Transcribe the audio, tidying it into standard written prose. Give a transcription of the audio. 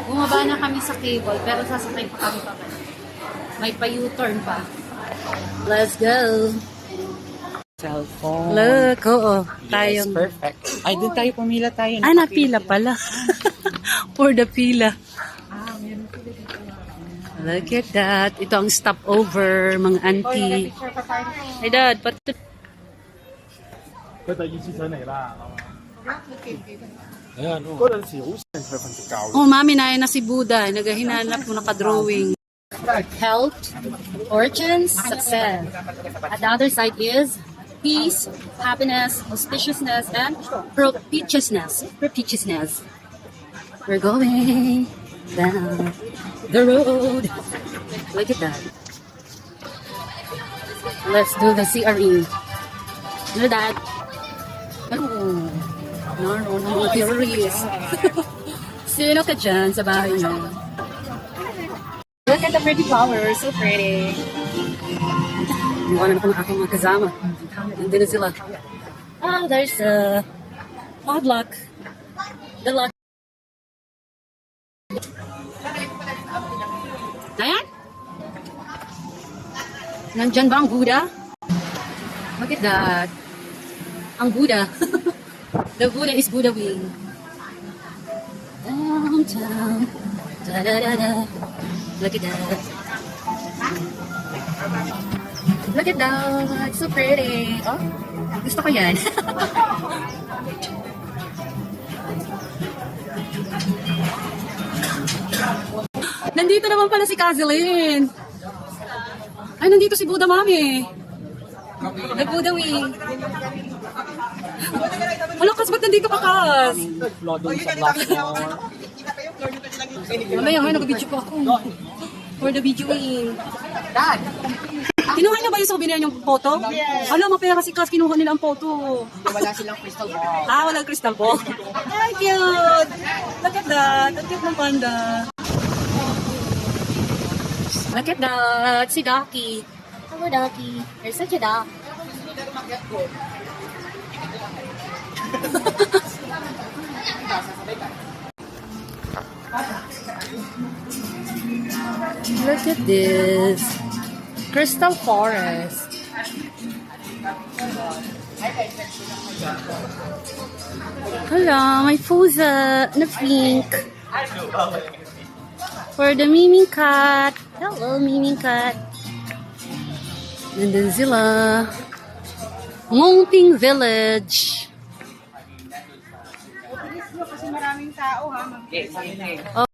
Bumaba na kami sa cable, pero sasakay pa kami pa. May pa-U-turn pa. Let's go! Cellphone. Look, oo. Yes, Tayong... perfect. Ay, doon tayo pumila tayo. Ah, napila pala. For the pila. Look at that. Ito ang stopover, mga auntie. Hey, Dad, pati... 佢第二次上嚟啦，Ayan, oh. 嗰陣時好成佢瞓隻覺。 Oh, mami na si Buddha. Naghahinanap mo naka-drawing. Health, fortunes, success. At the other side is peace, happiness, auspiciousness, and propitiousness. Propitiousness. We're going down the road. Look at that. Let's do the CRE. Look at that. Oh, no, terrorist. Sino ka dyan sa bahay niyo? Look at the pretty flowers. So pretty. Iwanan ako ng aking mga kasama. Nandun na sila. Oh, there's a potluck. The luck. Ayan? Nandyan ba ang Buddha? Look at that. Ang Buddha. The Buddha is Buddha wing. Downtown. Da-da-da-da. Look at that. Look at that. It's so pretty. Oh, gusto ko yan. Nandito naman pala si Kazelyn. Ay, nandito si Buddha, mami. The Buddha wing. Wala, Kas, ba't nandito ka, Kas? Doon sa black floor. Mamaya, nag-video pa ako. For the videoing. Dad! Kinuha niyo ba yung souvenir niyong photo? Yes. Alam, mapera si Kas, kinuha nila ang photo. Wala silang crystal ball. Ah, walang crystal ball. Ay, cute! Look at that. Ang cute ng panda. Look at that. Si Ducky. Hello, Ducky. You're such a duck. Look at this. Crystal Forest. Hala, may pusa na pink. For the Miming Cat. Hello, Miming Cat. Nandun sila. Ngongping Village. Kasi maraming tao ha.